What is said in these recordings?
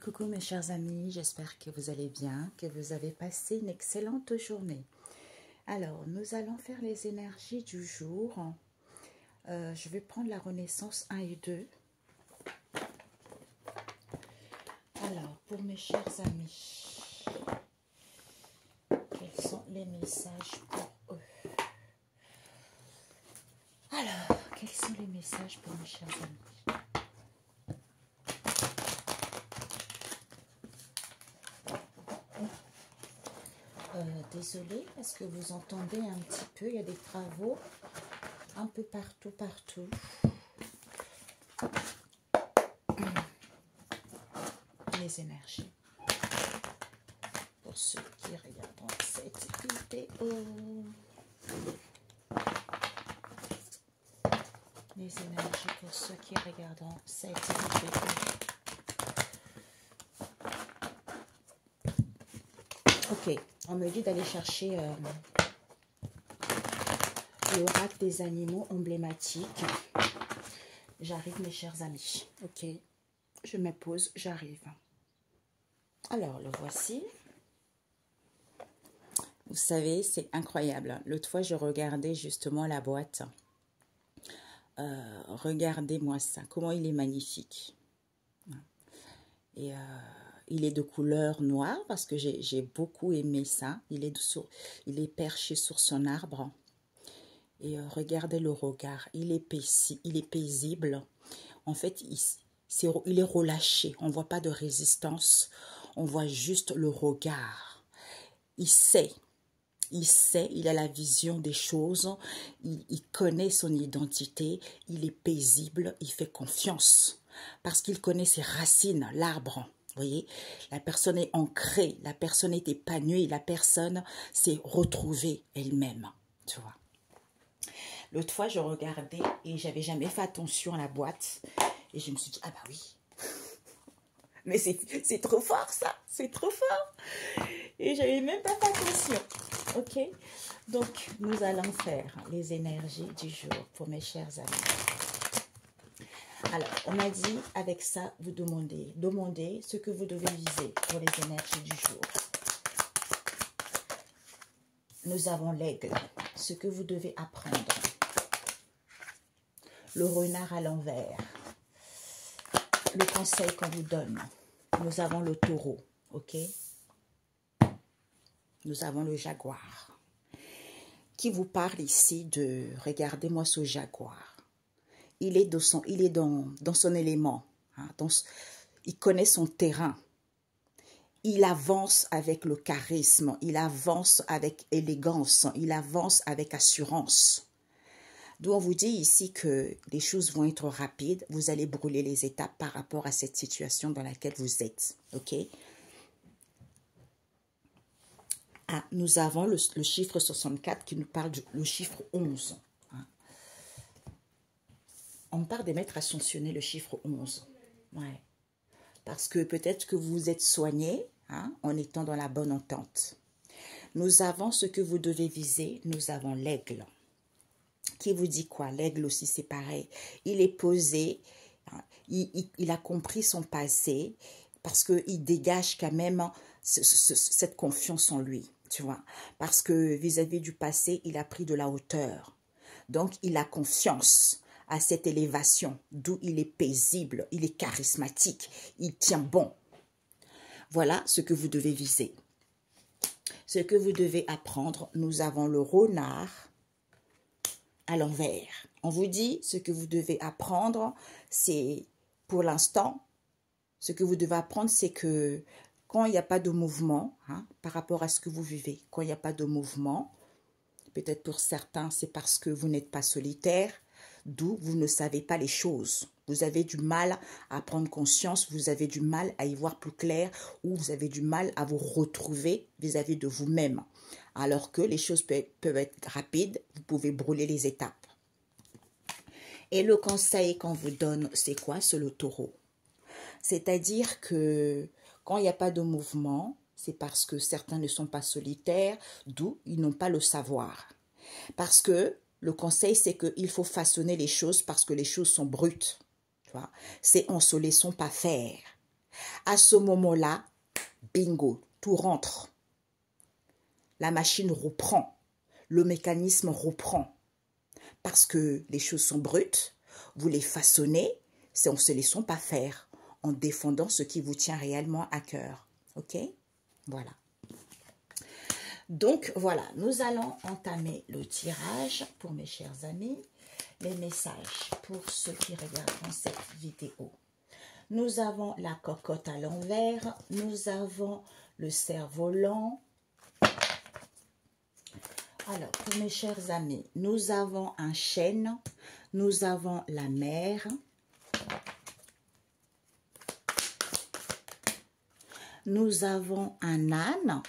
Coucou mes chers amis, j'espère que vous allez bien, que vous avez passé une excellente journée. Alors, nous allons faire les énergies du jour. Je vais prendre la Renaissance 1 et 2. Alors, pour mes chers amis, quels sont les messages pour eux? Alors, quels sont les messages pour mes chers amis? Désolée parce que vous entendez un petit peu, il y a des travaux un peu partout. Les énergies pour ceux qui regardent cette vidéo. Les énergies pour ceux qui regardent cette vidéo. Ok, on me dit d'aller chercher l'oracle des animaux emblématiques. J'arrive mes chers amis. Ok, je me pose, j'arrive. Alors, le voici. Vous savez, c'est incroyable. L'autre fois, je regardais justement la boîte. Regardez-moi ça. Comment il est magnifique. Et il est de couleur noire parce que j'ai beaucoup aimé ça. Il est perché sur son arbre. Et regardez le regard. Il est paisible. En fait, il est relâché. On ne voit pas de résistance. On voit juste le regard. Il sait, il a la vision des choses, il connaît son identité, il est paisible, il fait confiance. Parce qu'il connaît ses racines, l'arbre. Vous voyez, la personne est ancrée, la personne est épanouie, la personne s'est retrouvée elle-même. Tu vois. L'autre fois, je regardais et j'avais jamais fait attention à la boîte. Et je me suis dit, ah bah oui. Mais c'est trop fort ça, c'est trop fort. Et j'avais même pas fait attention. Ok, donc nous allons faire les énergies du jour pour mes chers amis. Alors, on m'a dit avec ça, vous demandez ce que vous devez viser pour les énergies du jour. Nous avons l'aigle, ce que vous devez apprendre. Le renard à l'envers. Le conseil qu'on vous donne. Nous avons le taureau, ok? Nous avons le jaguar. Qui vous parle ici de, regardez-moi ce jaguar. Il est dans son élément. Hein, il connaît son terrain. Il avance avec le charisme. Il avance avec élégance. Il avance avec assurance. D'où on vous dit ici que les choses vont être rapides. Vous allez brûler les étapes par rapport à cette situation dans laquelle vous êtes. Ok? Ah, nous avons le chiffre 64 qui nous parle du chiffre 11. Hein. On me parle de mettre ascensionné le chiffre 11. Ouais. Parce que peut-être que vous vous êtes soigné hein, en étant dans la bonne entente. Nous avons ce que vous devez viser. Nous avons l'aigle. Qui vous dit quoi? L'aigle aussi, c'est pareil. Il est posé. Hein, il a compris son passé parce qu'il dégage quand même cette confiance en lui. Tu vois, parce que vis-à-vis du passé, il a pris de la hauteur. Donc, il a confiance à cette élévation, d'où il est paisible, il est charismatique, il tient bon. Voilà ce que vous devez viser. Ce que vous devez apprendre, nous avons le renard à l'envers. On vous dit ce que vous devez apprendre, c'est pour l'instant, ce que vous devez apprendre, c'est que quand il n'y a pas de mouvement, hein, par rapport à ce que vous vivez, quand il n'y a pas de mouvement, peut-être pour certains, c'est parce que vous n'êtes pas solitaire, d'où vous ne savez pas les choses. Vous avez du mal à prendre conscience, vous avez du mal à y voir plus clair, ou vous avez du mal à vous retrouver vis-à-vis de vous-même. Alors que les choses peuvent être rapides, vous pouvez brûler les étapes. Et le conseil qu'on vous donne, c'est quoi? C'est le taureau. C'est-à-dire que quand il n'y a pas de mouvement, c'est parce que certains ne sont pas solitaires, d'où ils n'ont pas le savoir. Parce que le conseil, c'est qu'il faut façonner les choses parce que les choses sont brutes. C'est en se laissant pas faire. À ce moment-là, bingo, tout rentre. La machine reprend, le mécanisme reprend. Parce que les choses sont brutes, vous les façonnez, c'est en ne se laissant pas faire, en défendant ce qui vous tient réellement à cœur. Ok? Voilà. Donc voilà, nous allons entamer le tirage pour mes chers amis. Les messages pour ceux qui regarderont cette vidéo. Nous avons la cocotte à l'envers, nous avons le cerf-volant. Alors, pour mes chers amis, nous avons un chêne, nous avons la mer, nous avons un âne,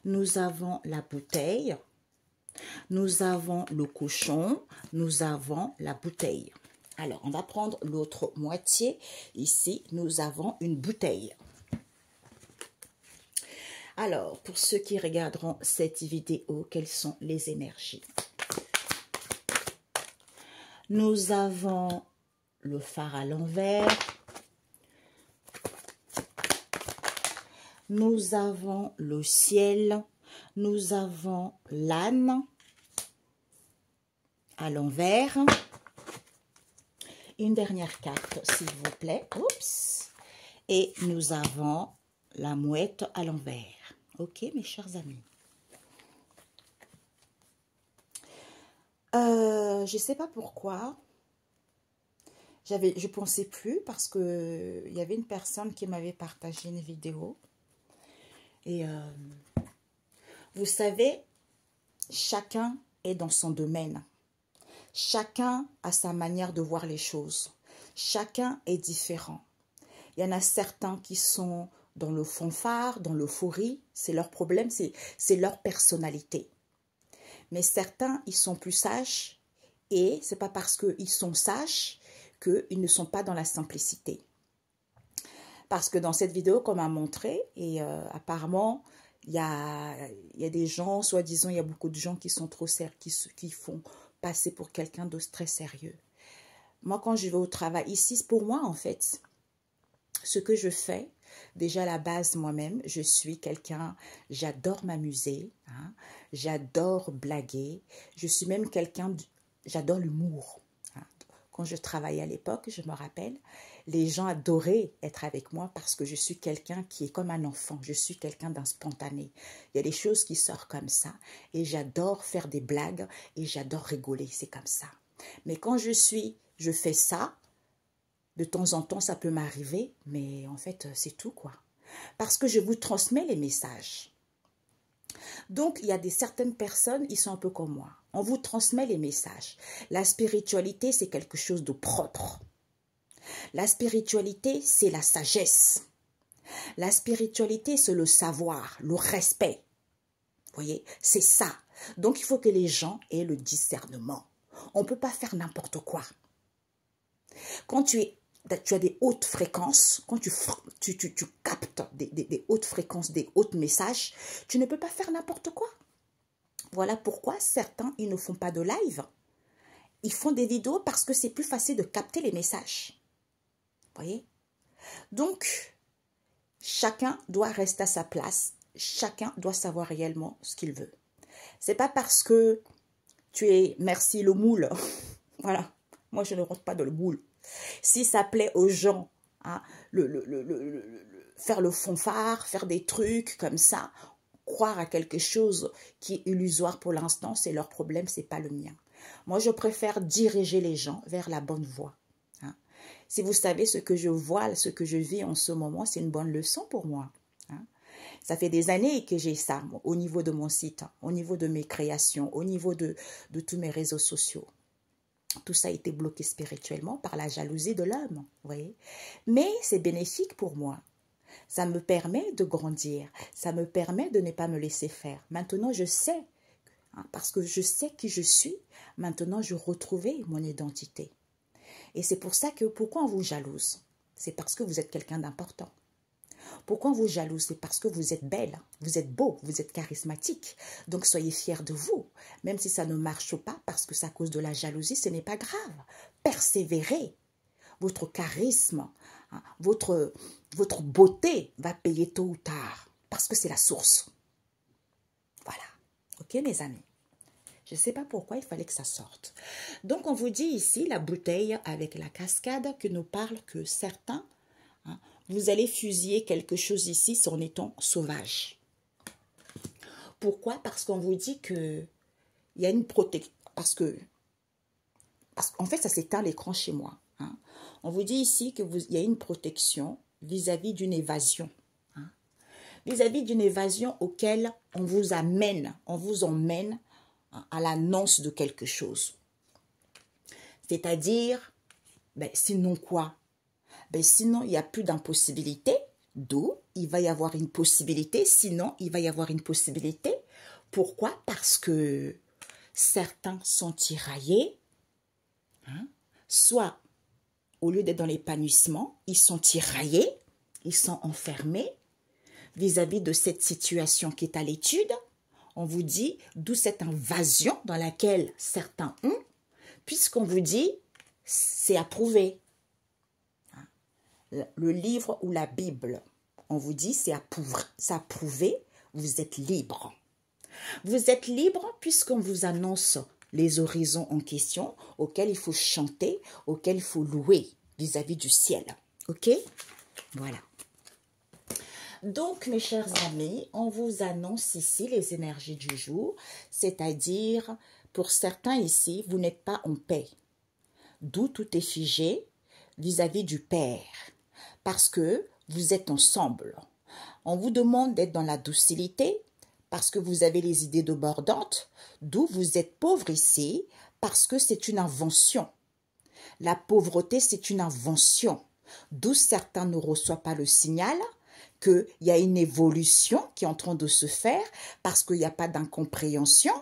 nous avons la bouteille, nous avons le cochon, nous avons la bouteille. Alors, on va prendre l'autre moitié. Ici, nous avons une bouteille. Alors, pour ceux qui regarderont cette vidéo, quelles sont les énergies? Nous avons le phare à l'envers. Nous avons le ciel. Nous avons l'âne à l'envers. Une dernière carte, s'il vous plaît. Oups. Et nous avons la mouette à l'envers. Ok, mes chers amis. Je ne sais pas pourquoi. Je ne pensais plus parce que il y avait une personne qui m'avait partagé une vidéo. Et vous savez, chacun est dans son domaine. Chacun a sa manière de voir les choses. Chacun est différent. Il y en a certains qui sont dans le fanfare, dans l'euphorie. C'est leur problème, c'est leur personnalité. Mais certains, ils sont plus sages. Et ce n'est pas parce qu'ils sont sages qu'ils ne sont pas dans la simplicité. Parce que dans cette vidéo qu'on m'a montré, et apparemment, il y a des gens, soi-disant, il y a beaucoup de gens qui sont trop sérieux, qui font passer pour quelqu'un de très sérieux. Moi, quand je vais au travail, ici, pour moi, en fait, ce que je fais, déjà à la base, moi-même, je suis quelqu'un, j'adore m'amuser, hein, j'adore blaguer, je suis même quelqu'un, j'adore l'humour. Hein. Quand je travaillais à l'époque, je me rappelle, les gens adoraient être avec moi parce que je suis quelqu'un qui est comme un enfant, je suis quelqu'un d'un spontané. Il y a des choses qui sortent comme ça et j'adore faire des blagues et j'adore rigoler, c'est comme ça. Mais quand je fais ça, de temps en temps ça peut m'arriver, mais en fait c'est tout quoi. Parce que je vous transmets les messages. Donc, il y a certaines personnes, ils sont un peu comme moi. On vous transmet les messages. La spiritualité, c'est quelque chose de propre. La spiritualité, c'est la sagesse. La spiritualité, c'est le savoir, le respect. Vous voyez, c'est ça. Donc, il faut que les gens aient le discernement. On ne peut pas faire n'importe quoi. Quand tu as des hautes fréquences, quand tu captes des hautes fréquences, des hauts messages, tu ne peux pas faire n'importe quoi. Voilà pourquoi certains, ils ne font pas de live. Ils font des vidéos parce que c'est plus facile de capter les messages. Vous voyez? Donc, chacun doit rester à sa place. Chacun doit savoir réellement ce qu'il veut. C'est pas parce que tu es, merci le moule. Voilà. Moi, je ne rentre pas dans le moule. Si ça plaît aux gens, hein, faire le fanfare, faire des trucs comme ça, croire à quelque chose qui est illusoire pour l'instant, c'est leur problème, c'est pas le mien. Moi, je préfère diriger les gens vers la bonne voie. Hein. Si vous savez ce que je vois, ce que je vis en ce moment, c'est une bonne leçon pour moi. Hein. Ça fait des années que j'ai ça au niveau de mon site, hein, au niveau de mes créations, au niveau de tous mes réseaux sociaux. Tout ça a été bloqué spirituellement par la jalousie de l'homme, vous voyez. Mais c'est bénéfique pour moi. Ça me permet de grandir. Ça me permet de ne pas me laisser faire. Maintenant, je sais, hein, parce que je sais qui je suis, maintenant, je retrouvais mon identité. Et c'est pour ça que, pourquoi on vous jalouse? C'est parce que vous êtes quelqu'un d'important. Pourquoi on vous jalouse? C'est parce que vous êtes belle, vous êtes beau, vous êtes charismatique. Donc soyez fiers de vous. Même si ça ne marche pas parce que c'est à cause de la jalousie, ce n'est pas grave. Persévérez. Votre charisme, hein, votre beauté va payer tôt ou tard, parce que c'est la source. Voilà. Ok, mes amis? Je ne sais pas pourquoi il fallait que ça sorte. Donc, on vous dit ici, la bouteille avec la cascade, que nous parle que certains, hein, vous allez fusiller quelque chose ici en étant sauvage. Pourquoi? Parce qu'on vous dit que il y a une protection. Parce qu'en fait, ça s'éteint l'écran chez moi. Hein. On vous dit ici qu'il y a une protection vis-à-vis d'une évasion. Hein. Vis-à-vis d'une évasion auquel on vous emmène à l'annonce de quelque chose. C'est-à-dire, ben, sinon quoi? Ben, sinon, il n'y a plus d'impossibilité, d'où il va y avoir une possibilité, sinon, il va y avoir une possibilité. Pourquoi? Parce que certains sont tiraillés, hein? Soit, au lieu d'être dans l'épanouissement, ils sont tiraillés, ils sont enfermés vis-à-vis de cette situation qui est à l'étude. On vous dit d'où cette invasion dans laquelle certains ont, puisqu'on vous dit c'est approuvé. Le livre ou la Bible, on vous dit c'est approuvé, vous êtes libre. Vous êtes libre puisqu'on vous annonce les horizons en question auxquels il faut chanter, auxquels il faut louer vis-à-vis du ciel. Ok? Voilà. Donc, mes chers amis, on vous annonce ici les énergies du jour, c'est-à-dire, pour certains ici, vous n'êtes pas en paix. D'où tout est figé vis-à-vis du Père, parce que vous êtes ensemble. On vous demande d'être dans la docilité, parce que vous avez les idées débordantes, d'où vous êtes pauvre ici, parce que c'est une invention. La pauvreté, c'est une invention, d'où certains ne reçoivent pas le signal, qu'il y a une évolution qui est en train de se faire parce qu'il n'y a pas d'incompréhension,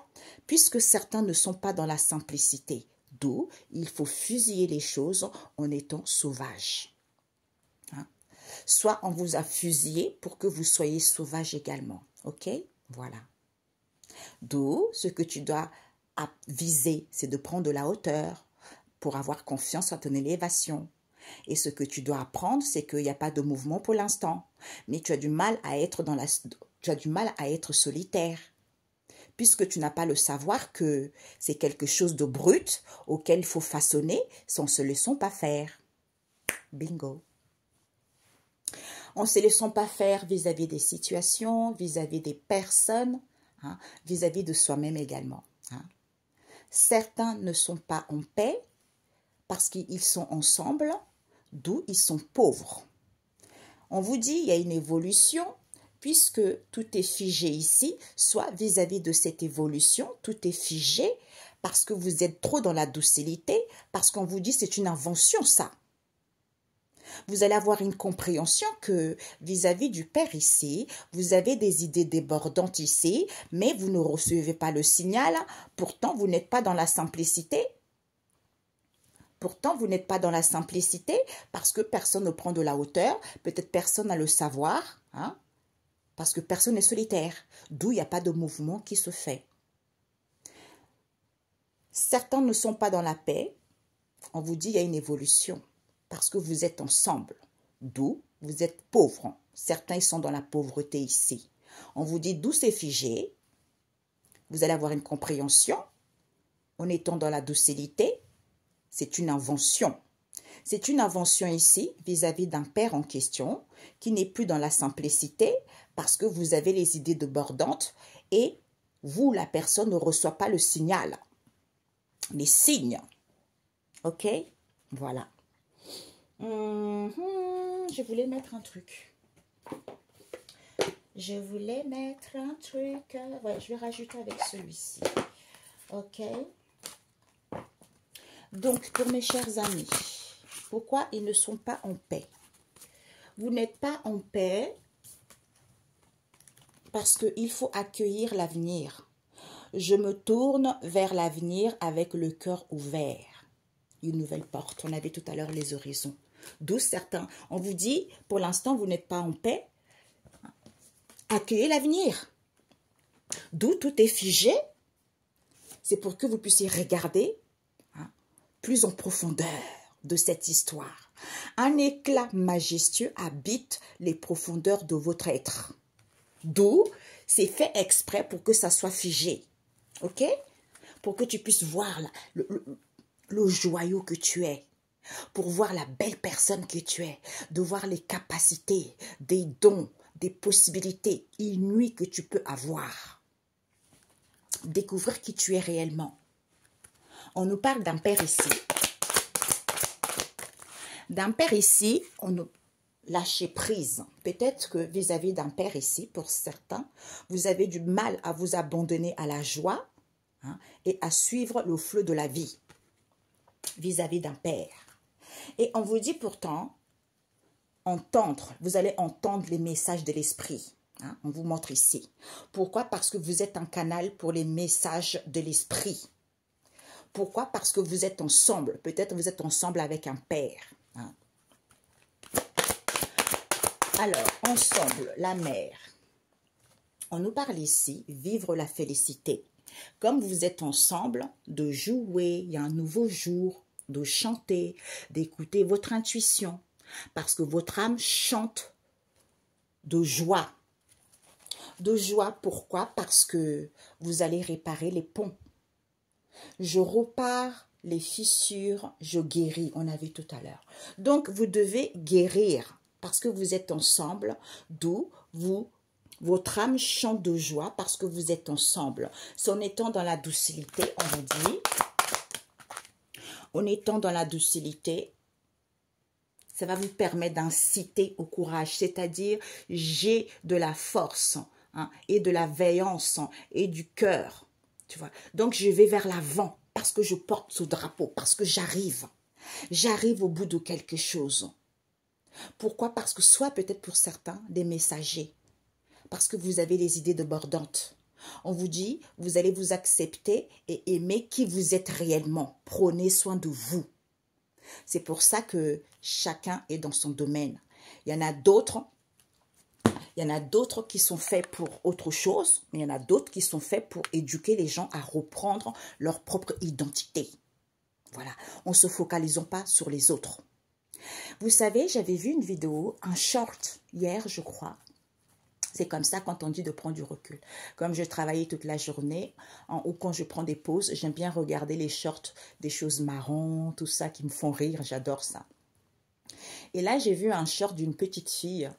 puisque certains ne sont pas dans la simplicité. D'où il faut fusiller les choses en étant sauvage. Hein? Soit on vous a fusillé pour que vous soyez sauvage également. Ok? Voilà. D'où ce que tu dois viser, c'est de prendre de la hauteur pour avoir confiance en ton élévation. Et ce que tu dois apprendre, c'est qu'il n'y a pas de mouvement pour l'instant. Mais tu as du mal à être solitaire. Puisque tu n'as pas le savoir que c'est quelque chose de brut auquel il faut façonner sans se laissant pas faire. Bingo. On ne se laissant pas faire vis-à-vis des situations, vis-à-vis des personnes, hein, vis-à-vis de soi-même également. Hein. Certains ne sont pas en paix parce qu'ils sont ensemble, d'où ils sont pauvres. On vous dit il y a une évolution, puisque tout est figé ici, soit vis-à-vis de cette évolution, tout est figé, parce que vous êtes trop dans la docilité, parce qu'on vous dit c'est une invention ça. Vous allez avoir une compréhension que vis-à-vis du Père ici, vous avez des idées débordantes ici, mais vous ne recevez pas le signal, pourtant vous n'êtes pas dans la simplicité. Pourtant, vous n'êtes pas dans la simplicité parce que personne ne prend de la hauteur, peut-être personne n'a le savoir, hein, parce que personne n'est solitaire, d'où il n'y a pas de mouvement qui se fait. Certains ne sont pas dans la paix, on vous dit il y a une évolution, parce que vous êtes ensemble, d'où vous êtes pauvres. Certains sont dans la pauvreté ici. On vous dit d'où c'est figé, vous allez avoir une compréhension en étant dans la docilité. C'est une invention. C'est une invention ici vis-à-vis d'un père en question qui n'est plus dans la simplicité parce que vous avez les idées débordantes et vous, la personne, ne reçoit pas le signal, les signes. Ok? Voilà. Je voulais mettre un truc. Ouais, je vais rajouter avec celui-ci. Ok? Donc, pour mes chers amis, pourquoi ils ne sont pas en paix? Vous n'êtes pas en paix parce qu'il faut accueillir l'avenir. Je me tourne vers l'avenir avec le cœur ouvert. Une nouvelle porte. On avait tout à l'heure les horizons. D'où certains. On vous dit, pour l'instant, vous n'êtes pas en paix. Accueillez l'avenir. D'où tout est figé. C'est pour que vous puissiez regarder plus en profondeur de cette histoire. Un éclat majestueux habite les profondeurs de votre être. D'où c'est fait exprès pour que ça soit figé. OK? Pour que tu puisses voir le joyau que tu es. Pour voir la belle personne que tu es. De voir les capacités, des dons, des possibilités inouïes que tu peux avoir. Découvrir qui tu es réellement. On nous parle d'un père ici. D'un père ici, on nous lâcher prise. Peut-être que vis-à-vis d'un père ici, pour certains, vous avez du mal à vous abandonner à la joie et à suivre le flot de la vie vis-à-vis d'un père. Et on vous dit pourtant, vous allez entendre les messages de l'esprit. On vous montre ici. Pourquoi? Parce que vous êtes un canal pour les messages de l'esprit. Pourquoi? Parce que vous êtes ensemble. Peut-être vous êtes ensemble avec un père. Alors, ensemble, la mère. On nous parle ici, vivre la félicité. Comme vous êtes ensemble, de jouer, il y a un nouveau jour, de chanter, d'écouter votre intuition. Parce que votre âme chante de joie. De joie, pourquoi? Parce que vous allez réparer les ponts. Je repars les fissures, je guéris, on a vu tout à l'heure. Donc, vous devez guérir. Parce que vous êtes ensemble, d'où votre âme chante de joie parce que vous êtes ensemble. En étant dans la docilité, on vous dit, en étant dans la docilité, ça va vous permettre d'inciter au courage, c'est-à-dire j'ai de la force et de la veillance et du cœur. Tu vois. Donc je vais vers l'avant parce que je porte ce drapeau, parce que j'arrive. J'arrive au bout de quelque chose. Pourquoi? Parce que soit peut-être pour certains, des messagers. Parce que vous avez les idées débordantes. On vous dit, vous allez vous accepter et aimer qui vous êtes réellement. Prenez soin de vous. C'est pour ça que chacun est dans son domaine. Il y en a d'autres qui sont faits pour autre chose, mais il y en a d'autres qui sont faits pour éduquer les gens à reprendre leur propre identité. Voilà, on ne se focalisons pas sur les autres. Vous savez, j'avais vu une vidéo, un short, hier, je crois. C'est comme ça quand on dit de prendre du recul. Comme je travaillais toute la journée, ou quand je prends des pauses, j'aime bien regarder les shorts, des choses marrantes, tout ça qui me font rire, j'adore ça. Et là, j'ai vu un short d'une petite fille,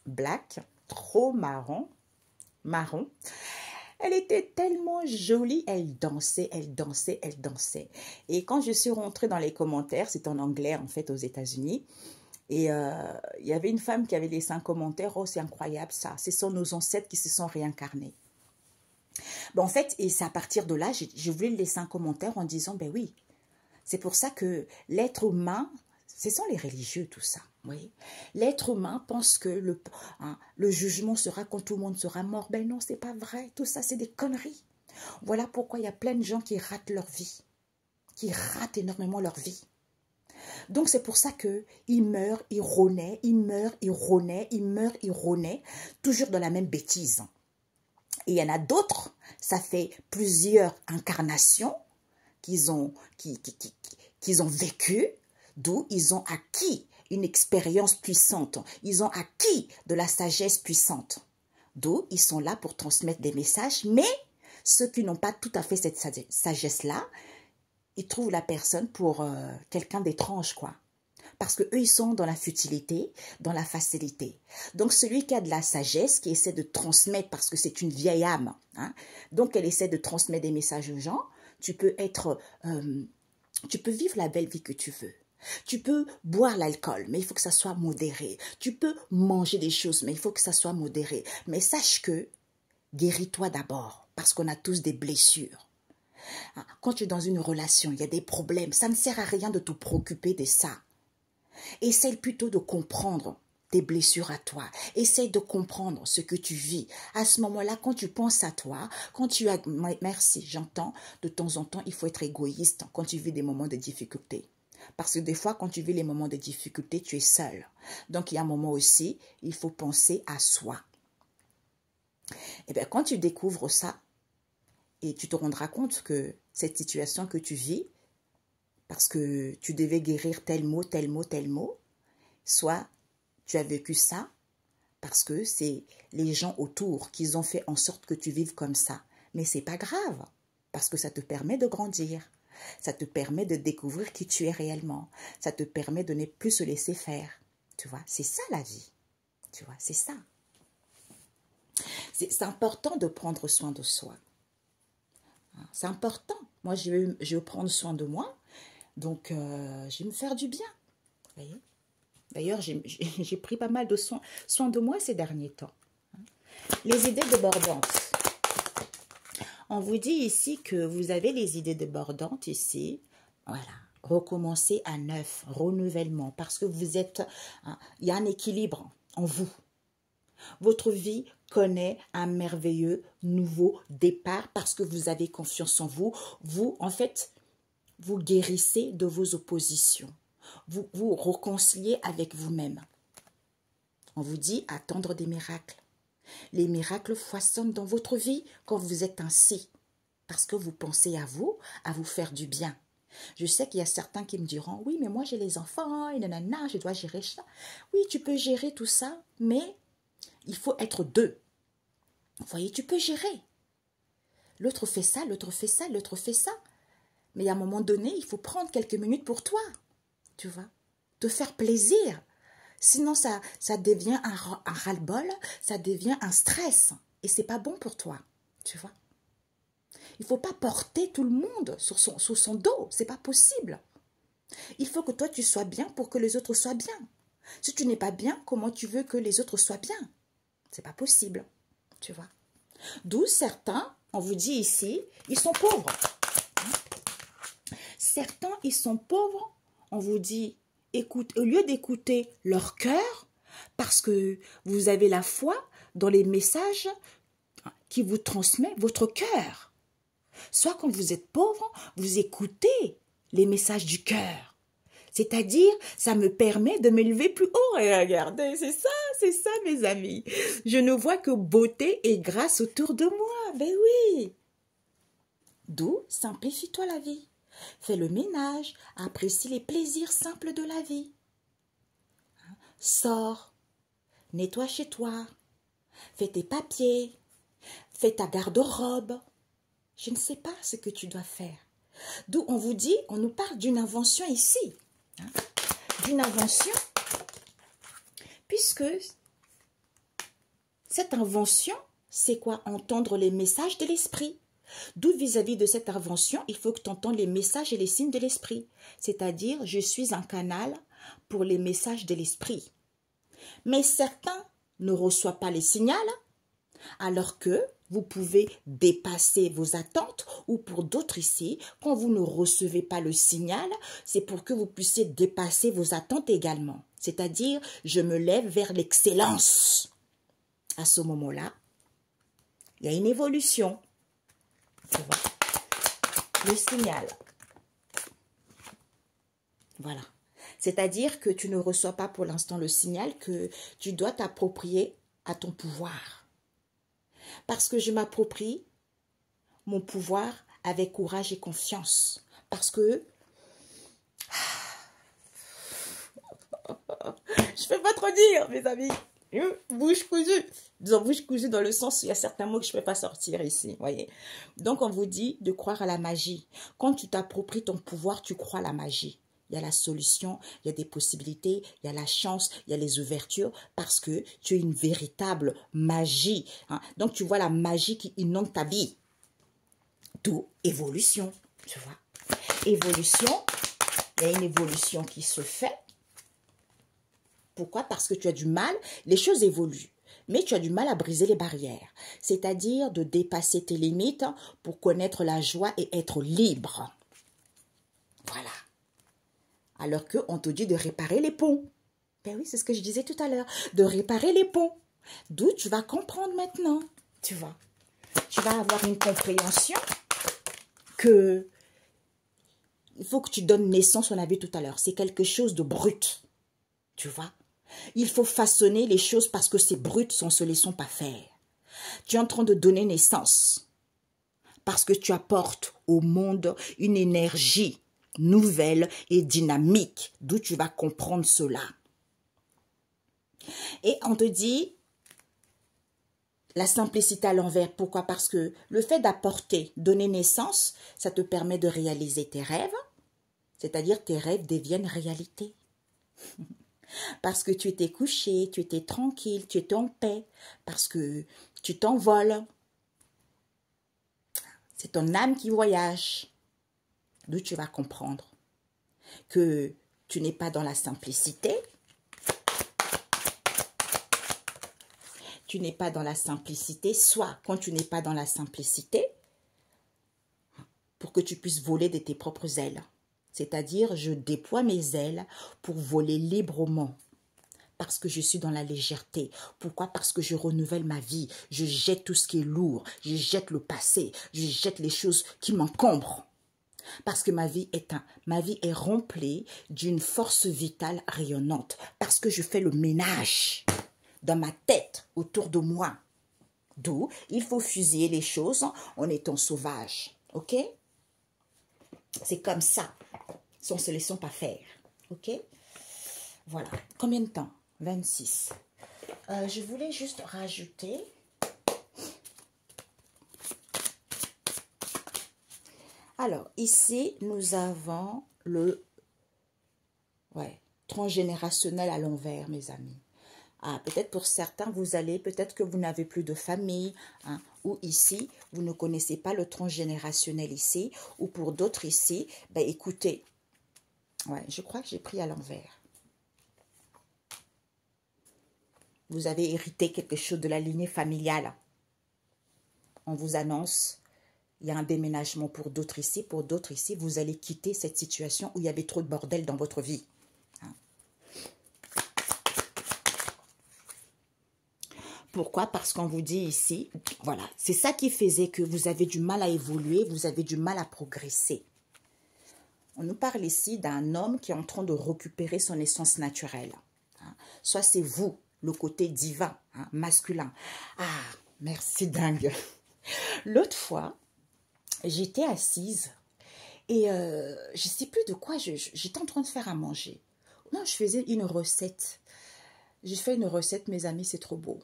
black, trop marron. Elle était tellement jolie, elle dansait, elle dansait, elle dansait. Et quand je suis rentrée dans les commentaires, c'est en anglais en fait aux États-Unis, et il y avait une femme qui avait laissé un commentaire, oh c'est incroyable ça, ce sont nos ancêtres qui se sont réincarnés. En fait, et c'est à partir de là, j'ai voulu laisser un commentaire en disant, ben oui, c'est pour ça que l'être humain, ce sont les religieux tout ça. Oui. L'être humain pense que le jugement sera quand tout le monde sera mort. Ben non, c'est pas vrai. Tout ça, c'est des conneries. Voilà pourquoi il y a plein de gens qui ratent leur vie. Qui ratent énormément leur vie. Donc, c'est pour ça qu'ils meurent, ils renaissent, ils meurent, ils renaissent, ils meurent, ils renaissent, toujours dans la même bêtise. Et il y en a d'autres, ça fait plusieurs incarnations qu'ils ont vécues, d'où ils ont acquis une expérience puissante. Ils ont acquis de la sagesse puissante. D'où ils sont là pour transmettre des messages. Mais ceux qui n'ont pas tout à fait cette sagesse-là, ils trouvent la personne pour quelqu'un d'étrange, quoi. Parce qu'eux, ils sont dans la futilité, dans la facilité. Donc, celui qui a de la sagesse, qui essaie de transmettre, parce que c'est une vieille âme, donc elle essaie de transmettre des messages aux gens, tu peux vivre la belle vie que tu veux. Tu peux boire l'alcool, mais il faut que ça soit modéré. Tu peux manger des choses, mais il faut que ça soit modéré. Mais sache que, guéris-toi d'abord, parce qu'on a tous des blessures. Quand tu es dans une relation, il y a des problèmes, ça ne sert à rien de te préoccuper de ça. Essaye plutôt de comprendre tes blessures à toi. Essaye de comprendre ce que tu vis. À ce moment-là, quand tu penses à toi, quand tu as... Merci, j'entends, de temps en temps, il faut être égoïste quand tu vis des moments de difficulté. Parce que des fois, quand tu vis les moments de difficulté, tu es seul. Donc, il y a un moment aussi, il faut penser à soi. Et bien, quand tu découvres ça, et tu te rendras compte que cette situation que tu vis, parce que tu devais guérir tel mot, tel mot, tel mot, soit tu as vécu ça parce que c'est les gens autour qui ont fait en sorte que tu vives comme ça. Mais c'est pas grave, parce que ça te permet de grandir. Ça te permet de découvrir qui tu es réellement. Ça te permet de ne plus se laisser faire. Tu vois, c'est ça la vie. Tu vois, c'est ça. C'est important de prendre soin de soi. C'est important. Moi, je vais prendre soin de moi. Donc, je vais me faire du bien. Vous voyez? D'ailleurs, j'ai pris pas mal de soin de moi ces derniers temps. Les idées débordantes. On vous dit ici que vous avez les idées débordantes ici. Voilà. Recommencer à neuf, renouvellement, parce que vous êtes... il y a un équilibre en vous. Votre vie connaît un merveilleux nouveau départ parce que vous avez confiance en vous. Vous, en fait, vous guérissez de vos oppositions. Vous vous réconciliez avec vous-même. On vous dit attendre des miracles. Les miracles foisonnent dans votre vie quand vous êtes ainsi, parce que vous pensez à vous faire du bien. Je sais qu'il y a certains qui me diront, oui, mais moi j'ai les enfants, et nanana, je dois gérer ça. Oui, tu peux gérer tout ça, mais il faut être deux. Vous voyez, tu peux gérer. L'autre fait ça, l'autre fait ça, l'autre fait ça. Mais à un moment donné, il faut prendre quelques minutes pour toi, tu vois, te faire plaisir. Sinon, ça devient un ras-le-bol, ça devient un stress. Et c'est pas bon pour toi, tu vois. Il ne faut pas porter tout le monde sous son dos, c'est pas possible. Il faut que toi, tu sois bien pour que les autres soient bien. Si tu n'es pas bien, comment tu veux que les autres soient bien? C'est pas possible, tu vois. D'où certains, on vous dit ici, ils sont pauvres. Certains, ils sont pauvres, on vous dit, écoute, au lieu d'écouter leur cœur, parce que vous avez la foi dans les messages qui vous transmet votre cœur. Soit quand vous êtes pauvre, vous écoutez les messages du cœur. C'est-à-dire, ça me permet de m'élever plus haut. Et regardez, c'est ça, mes amis. Je ne vois que beauté et grâce autour de moi. Ben oui. D'où, simplifie-toi la vie. Fais le ménage, apprécie les plaisirs simples de la vie. Sors, nettoie chez toi, fais tes papiers, fais ta garde-robe. Je ne sais pas ce que tu dois faire. D'où on vous dit, on nous parle d'une invention ici. D'une invention, puisque cette invention, c'est quoi? Entendre les messages de l'esprit. D'où vis-à-vis de cette invention, il faut que tu entendes les messages et les signes de l'esprit. C'est-à-dire, je suis un canal pour les messages de l'esprit. Mais certains ne reçoivent pas les signaux, alors que vous pouvez dépasser vos attentes, ou pour d'autres ici, quand vous ne recevez pas le signal, c'est pour que vous puissiez dépasser vos attentes également. C'est-à-dire, je me lève vers l'excellence. À ce moment-là, il y a une évolution. Tu vois, le signal. Voilà. C'est-à-dire que tu ne reçois pas pour l'instant le signal, que tu dois t'approprier à ton pouvoir. Parce que je m'approprie mon pouvoir avec courage et confiance. Parce que je ne peux pas trop dire, mes amis. Bouche cousue. Disons bouche cousue dans le sens où il y a certains mots que je ne peux pas sortir ici. Voyez. Donc, on vous dit de croire à la magie. Quand tu t'appropries ton pouvoir, tu crois à la magie. Il y a la solution, il y a des possibilités, il y a la chance, il y a les ouvertures, parce que tu es une véritable magie. Hein. Donc, tu vois la magie qui inonde ta vie. D'où évolution, tu vois. Évolution, il y a une évolution qui se fait. Pourquoi? Parce que tu as du mal, les choses évoluent, mais tu as du mal à briser les barrières. C'est-à-dire de dépasser tes limites pour connaître la joie et être libre. Voilà. Alors qu'on te dit de réparer les ponts. Ben oui, c'est ce que je disais tout à l'heure. De réparer les ponts. D'où tu vas comprendre maintenant. Tu vois. Tu vas avoir une compréhension que il faut que tu donnes naissance, on a vu tout à l'heure. C'est quelque chose de brut. Tu vois. Il faut façonner les choses parce que c'est brut, on ne se laissons pas faire. Tu es en train de donner naissance parce que tu apportes au monde une énergie nouvelle et dynamique, d'où tu vas comprendre cela. Et on te dit la simplicité à l'envers. Pourquoi? Parce que le fait d'apporter, donner naissance, ça te permet de réaliser tes rêves, c'est-à-dire tes rêves deviennent réalité. Parce que tu étais couché, tu étais tranquille, tu étais en paix, parce que tu t'envoles. C'est ton âme qui voyage. D'où tu vas comprendre que tu n'es pas dans la simplicité. Tu n'es pas dans la simplicité. Soit quand tu n'es pas dans la simplicité, pour que tu puisses voler de tes propres ailes. C'est-à-dire, je déploie mes ailes pour voler librement. Parce que je suis dans la légèreté. Pourquoi? Parce que je renouvelle ma vie. Je jette tout ce qui est lourd. Je jette le passé. Je jette les choses qui m'encombrent. Parce que ma vie est remplie d'une force vitale rayonnante. Parce que je fais le ménage dans ma tête, autour de moi. D'où il faut fusiller les choses en étant sauvage. Ok? C'est comme ça. Si on ne se laisse pas faire. Ok? Voilà. Combien de temps? 26. Je voulais juste rajouter. Alors, ici, nous avons le transgénérationnel à l'envers, mes amis. Ah, peut-être pour certains, peut-être que vous n'avez plus de famille, hein, ou ici, vous ne connaissez pas le transgénérationnel ici, ou pour d'autres ici, ben écoutez, je crois que j'ai pris à l'envers. Vous avez hérité quelque chose de la lignée familiale. On vous annonce, il y a un déménagement pour d'autres ici, vous allez quitter cette situation où il y avait trop de bordel dans votre vie. Pourquoi? Parce qu'on vous dit ici, voilà, c'est ça qui faisait que vous avez du mal à évoluer, vous avez du mal à progresser. On nous parle ici d'un homme qui est en train de récupérer son essence naturelle. Soit c'est vous, le côté divin, masculin. Ah, merci dingue. L'autre fois, j'étais assise et je ne sais plus de quoi, j'étais en train de faire à manger. Non, je faisais une recette. J'ai fait une recette, mes amis, c'est trop beau.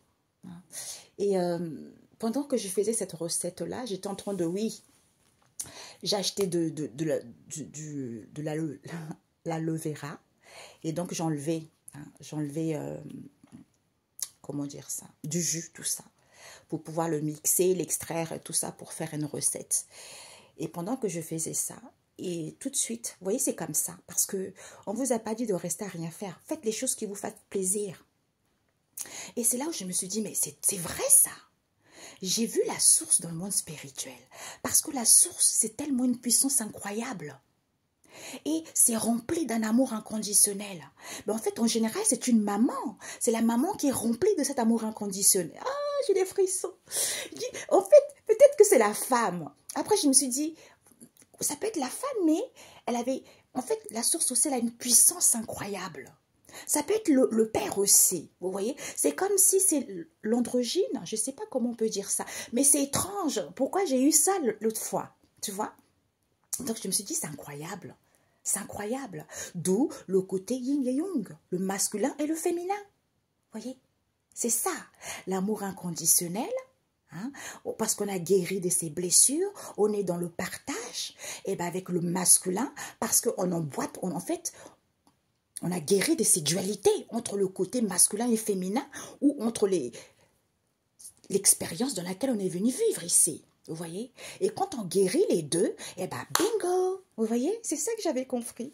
Et pendant que je faisais cette recette-là, j'étais en train de, j'ai acheté de l'aloe vera. Et donc, j'enlevais, comment dire ça, du jus, tout ça, pour pouvoir le mixer, l'extraire, tout ça, pour faire une recette. Et pendant que je faisais ça, et tout de suite, vous voyez, c'est comme ça, parce que on vous a pas dit de rester à rien faire. Faites les choses qui vous fassent plaisir. Et c'est là où je me suis dit, mais c'est vrai ça. J'ai vu la source dans le monde spirituel. Parce que la source, c'est tellement une puissance incroyable. Et c'est rempli d'un amour inconditionnel. Mais en fait, en général, c'est une maman. C'est la maman qui est remplie de cet amour inconditionnel. Ah, j'ai des frissons. En fait, peut-être que c'est la femme. Après, je me suis dit, ça peut être la femme, mais elle avait... En fait, la source aussi, elle a une puissance incroyable. Ça peut être le père aussi, vous voyez. C'est comme si c'est l'androgyne, je ne sais pas comment on peut dire ça. Mais c'est étrange. Pourquoi j'ai eu ça l'autre fois, tu vois? Donc, je me suis dit, c'est incroyable. C'est incroyable. D'où le côté yin et yang, le masculin et le féminin. Vous voyez? C'est ça. L'amour inconditionnel, parce qu'on a guéri de ses blessures, on est dans le partage, et bien avec le masculin, parce qu'on emboîte, en fait... On a guéri de ces dualités entre le côté masculin et féminin ou entre l'expérience dans laquelle on est venu vivre ici. Vous voyez? Et quand on guérit les deux, eh ben bingo! Vous voyez? C'est ça que j'avais compris.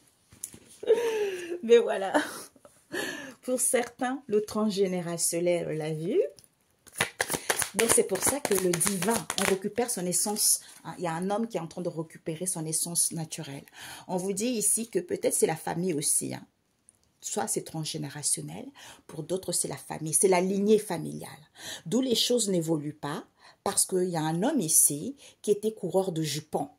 Mais voilà. Pour certains, le transgénérationnel, on l'a vu. Donc c'est pour ça que le divin, on récupère son essence. Il y a un homme qui est en train de récupérer son essence naturelle. On vous dit ici que peut-être c'est la famille aussi, Soit c'est transgénérationnel, pour d'autres c'est la famille, c'est la lignée familiale. D'où les choses n'évoluent pas, parce qu'il y a un homme ici qui était coureur de jupons.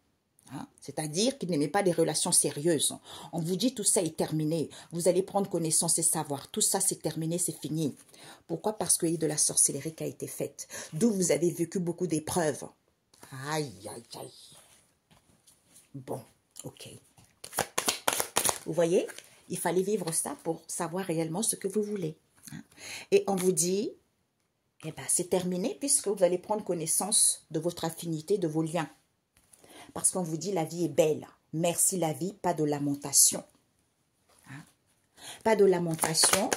C'est-à-dire qu'il n'aimait pas des relations sérieuses. On vous dit tout ça est terminé, vous allez prendre connaissance et savoir, tout ça c'est terminé, c'est fini. Pourquoi? Parce qu'il y a de la sorcellerie qui a été faite. D'où vous avez vécu beaucoup d'épreuves. Aïe, aïe, aïe. Bon, ok. Vous voyez, il fallait vivre ça pour savoir réellement ce que vous voulez. Hein. Et on vous dit, eh ben, c'est terminé puisque vous allez prendre connaissance de votre affinité, de vos liens. Parce qu'on vous dit, la vie est belle. Merci la vie, pas de lamentation. Hein. Pas de lamentation.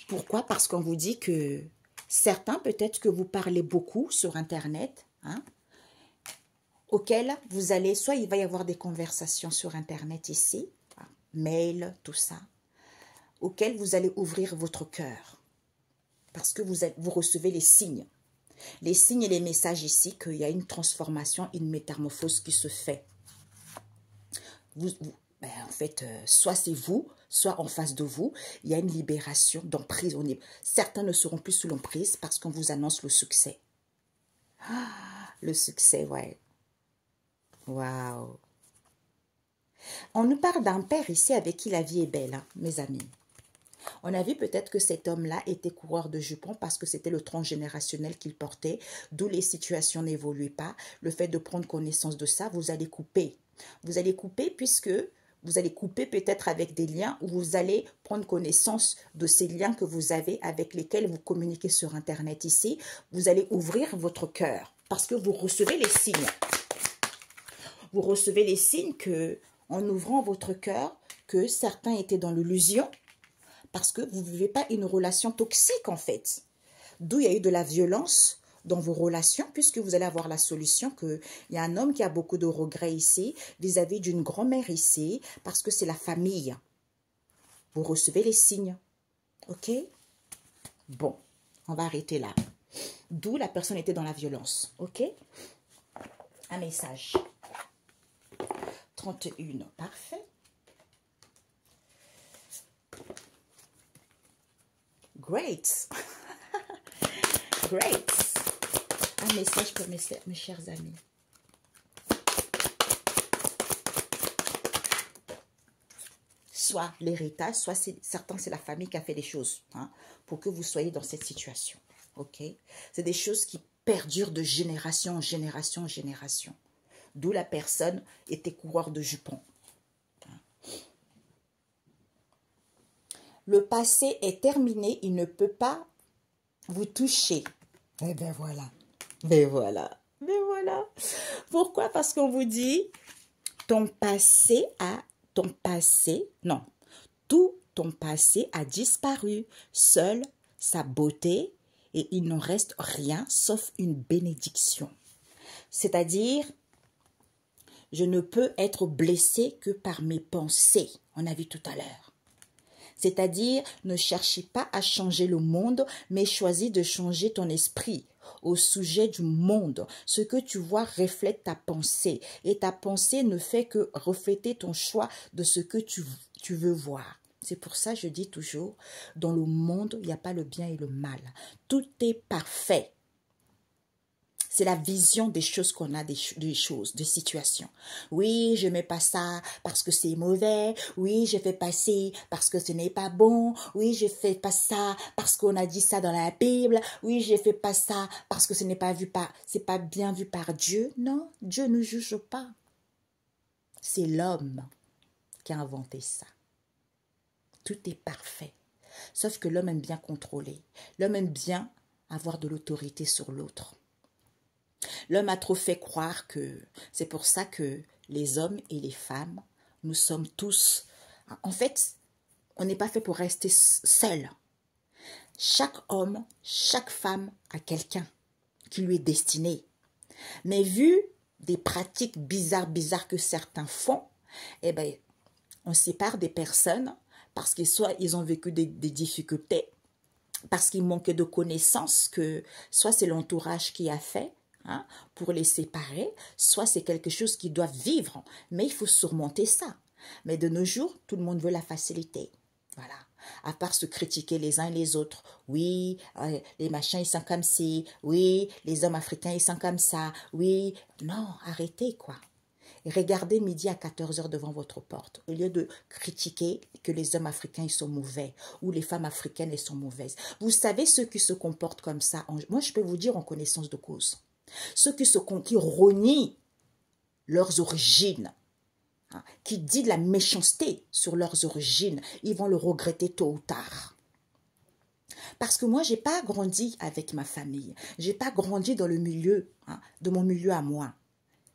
Pourquoi? Parce qu'on vous dit que certains, peut-être que vous parlez beaucoup sur Internet, hein, auxquels vous allez, soit il va y avoir des conversations sur Internet ici, hein, mail, tout ça, auxquels vous allez ouvrir votre cœur. Parce que vous recevez les signes. Les signes et les messages ici qu'il y a une transformation, une métamorphose qui se fait. En fait, soit c'est vous, soit en face de vous, il y a une libération d'emprise. Certains ne seront plus sous l'emprise parce qu'on vous annonce le succès. Ah, le succès, ouais. Waouh. On nous parle d'un père ici avec qui la vie est belle, hein, mes amis. On a vu peut-être que cet homme-là était coureur de jupons parce que c'était le transgénérationnel qu'il portait, d'où les situations n'évoluaient pas. Le fait de prendre connaissance de ça, vous allez couper. Vous allez couper puisque vous allez couper peut-être avec des liens où vous allez prendre connaissance de ces liens que vous avez avec lesquels vous communiquez sur Internet ici. Vous allez ouvrir votre cœur parce que vous recevez les signes. Vous recevez les signes que, en ouvrant votre cœur, que certains étaient dans l'illusion, parce que vous ne vivez pas une relation toxique en fait. D'où il y a eu de la violence dans vos relations, puisque vous allez avoir la solution qu'il y a un homme qui a beaucoup de regrets ici, vis-à-vis d'une grand-mère ici, parce que c'est la famille. Vous recevez les signes. Ok? Bon, on va arrêter là. D'où la personne était dans la violence. Ok? Un message. 31, parfait. Great. Great. Un message pour mes chers amis. Soit l'héritage, soit certains, c'est la famille qui a fait des choses, hein, pour que vous soyez dans cette situation. Ok? C'est des choses qui perdurent de génération en génération en génération. D'où la personne était coureur de jupons. Le passé est terminé, il ne peut pas vous toucher. Eh bien voilà. Mais voilà. Mais voilà. Pourquoi? Parce qu'on vous dit, tout ton passé a disparu. Seule sa beauté et il n'en reste rien sauf une bénédiction. C'est-à-dire, je ne peux être blessé que par mes pensées. On a vu tout à l'heure. C'est-à-dire, ne cherchez pas à changer le monde, mais choisis de changer ton esprit au sujet du monde. Ce que tu vois reflète ta pensée. Et ta pensée ne fait que refléter ton choix de ce que tu veux voir. C'est pour ça que je dis toujours, dans le monde, il n'y a pas le bien et le mal. Tout est parfait. C'est la vision des choses qu'on a, des choses, des situations. Oui, je ne mets pas ça parce que c'est mauvais. Oui, je fais pas ça parce que ce n'est pas bon. Oui, je fais pas ça parce qu'on a dit ça dans la Bible. Oui, je fais pas ça parce que ce n'est pas c'est pas bien vu par Dieu. Non, Dieu ne juge pas. C'est l'homme qui a inventé ça. Tout est parfait. Sauf que l'homme aime bien contrôler. L'homme aime bien avoir de l'autorité sur l'autre. L'homme a trop fait croire que c'est pour ça que les hommes et les femmes, nous sommes tous... En fait, on n'est pas fait pour rester seul. Chaque homme, chaque femme a quelqu'un qui lui est destiné. Mais vu des pratiques bizarres que certains font, eh ben, on sépare des personnes parce que soit ils ont vécu des difficultés, parce qu'ils manquaient de connaissances, que soit c'est l'entourage qui a fait, hein, pour les séparer, soit c'est quelque chose qu'ils doivent vivre, mais il faut surmonter ça. Mais de nos jours, tout le monde veut la facilité. Voilà. À part se critiquer les uns et les autres. Oui, les machins, ils sont comme ci. Oui, les hommes africains, ils sont comme ça. Oui, non, arrêtez, quoi. Et regardez midi à 14 h devant votre porte. Au lieu de critiquer que les hommes africains ils sont mauvais ou les femmes africaines elles sont mauvaises. Vous savez ceux qui se comportent comme ça. Moi, je peux vous dire en connaissance de cause. Ceux qui renient leurs origines. hein, qui dit de la méchanceté sur leurs origines, ils vont le regretter tôt ou tard. Parce que moi, j'ai pas grandi avec ma famille. J'ai pas grandi dans le milieu, hein, de mon milieu à moi.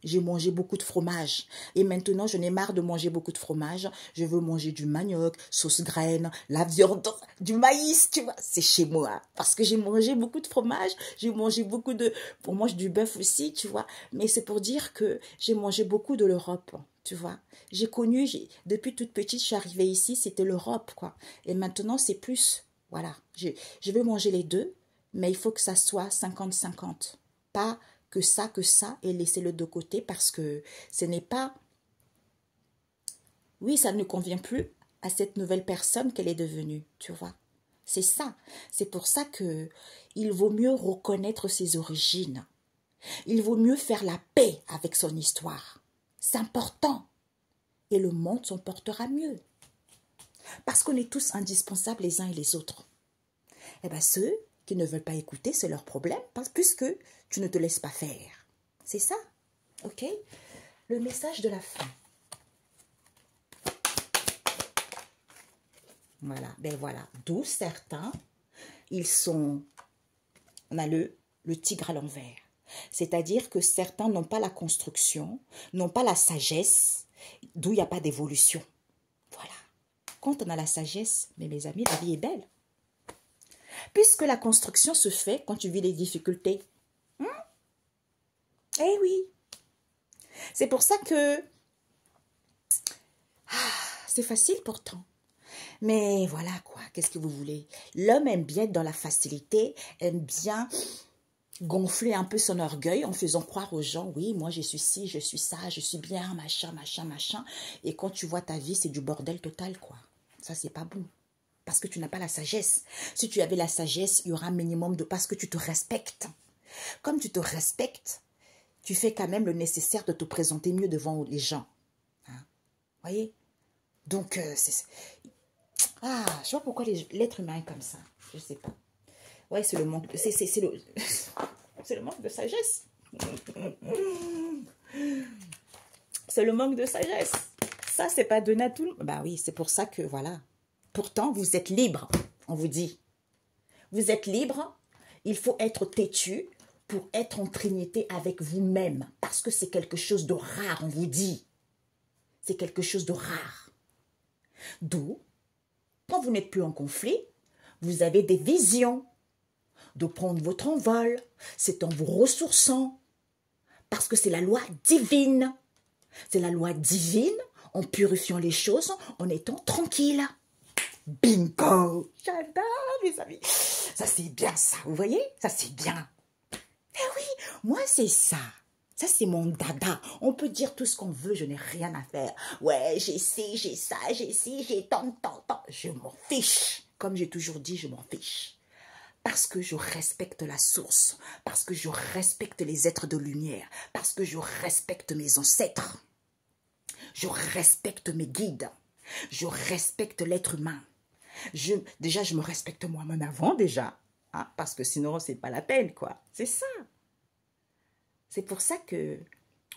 J'ai mangé beaucoup de fromage. Et maintenant, je n'ai marre de manger beaucoup de fromage. Je veux manger du manioc, sauce graine, la viande, du maïs, tu vois. C'est chez moi. Parce que j'ai mangé beaucoup de fromage. J'ai mangé beaucoup de... On mange du bœuf aussi, tu vois. Mais c'est pour dire que j'ai mangé beaucoup de l'Europe, tu vois. J'ai connu, depuis toute petite, je suis arrivée ici, c'était l'Europe, quoi. Et maintenant, c'est plus... Voilà. Je veux manger les deux, mais il faut que ça soit 50-50. Pas... que ça, et laissez-le de côté parce que ce n'est pas... Oui, ça ne convient plus à cette nouvelle personne qu'elle est devenue, tu vois. C'est ça. C'est pour ça que il vaut mieux reconnaître ses origines. Il vaut mieux faire la paix avec son histoire. C'est important. Et le monde s'en portera mieux. Parce qu'on est tous indispensables les uns et les autres. Eh bien, ceux qui ne veulent pas écouter, c'est leur problème, puisque tu ne te laisses pas faire. C'est ça, ok? Le message de la fin. Voilà, ben voilà. D'où certains, ils sont... On a le tigre à l'envers. C'est-à-dire que certains n'ont pas la construction, n'ont pas la sagesse, d'où il n'y a pas d'évolution. Voilà. Quand on a la sagesse, mais mes amis, la vie est belle. Puisque la construction se fait quand tu vis les difficultés. Eh oui. C'est pour ça que... c'est facile pourtant. Mais voilà quoi, qu'est-ce que vous voulez? L'homme aime bien être dans la facilité, aime bien gonfler un peu son orgueil en faisant croire aux gens, oui, moi je suis ci, je suis ça, je suis bien, machin, machin, machin. Et quand tu vois ta vie, c'est du bordel total quoi. Ça, c'est pas bon. Parce que tu n'as pas la sagesse. Si tu avais la sagesse, il y aura un minimum de... Parce que tu te respectes. Comme tu te respectes, tu fais quand même le nécessaire de te présenter mieux devant les gens. Hein? Voyez? Donc, ah, je sais pas pourquoi l'être humain est comme ça. Je sais pas. Ouais, c'est le manque... C'est le manque de sagesse. C'est le manque de sagesse. Ça, c'est pas donné à tout le monde. Bah oui, c'est pour ça que, voilà. Pourtant, vous êtes libre, on vous dit. Vous êtes libre, il faut être têtu pour être en trinité avec vous-même. Parce que c'est quelque chose de rare, on vous dit. C'est quelque chose de rare. D'où, quand vous n'êtes plus en conflit, vous avez des visions de prendre votre envol. C'est en vous ressourçant. Parce que c'est la loi divine. C'est la loi divine en purifiant les choses, en étant tranquille. Bingo! J'adore, mes amis. Ça, c'est bien, ça. Vous voyez? Ça, c'est bien. Eh oui, moi, c'est ça. Ça, c'est mon dada. On peut dire tout ce qu'on veut, je n'ai rien à faire. Ouais, j'ai ci, j'ai ça, j'ai ci, j'ai tant. Je m'en fiche. Comme j'ai toujours dit, je m'en fiche. Parce que je respecte la source. Parce que je respecte les êtres de lumière. Parce que je respecte mes ancêtres. Je respecte mes guides. Je respecte l'être humain. Déjà, je me respecte moi-même avant, déjà. Hein, parce que sinon, c'est pas la peine, quoi. C'est ça. C'est pour ça que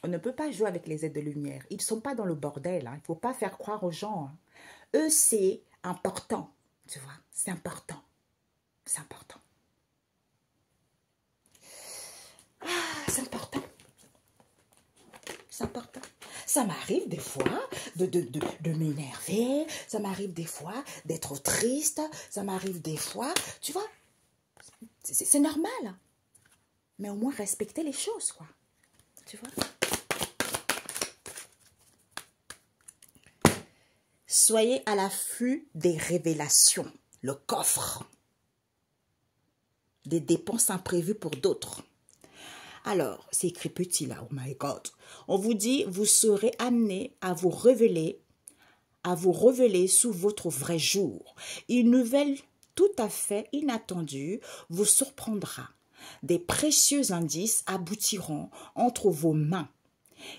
on ne peut pas jouer avec les êtres de lumière. Ils ne sont pas dans le bordel. Hein. Il ne faut pas faire croire aux gens. Hein. Eux, c'est important. Tu vois, c'est important. C'est important. Ah, c'est important. C'est important. Ça m'arrive des fois de m'énerver, ça m'arrive des fois d'être triste, ça m'arrive des fois, tu vois, c'est normal. Mais au moins respecter les choses, quoi. Tu vois. Soyez à l'affût des révélations, le coffre, des dépenses imprévues pour d'autres. Alors, c'est écrit petit là, oh my God. On vous dit, vous serez amené à vous révéler sous votre vrai jour. Une nouvelle tout à fait inattendue vous surprendra. Des précieux indices aboutiront entre vos mains.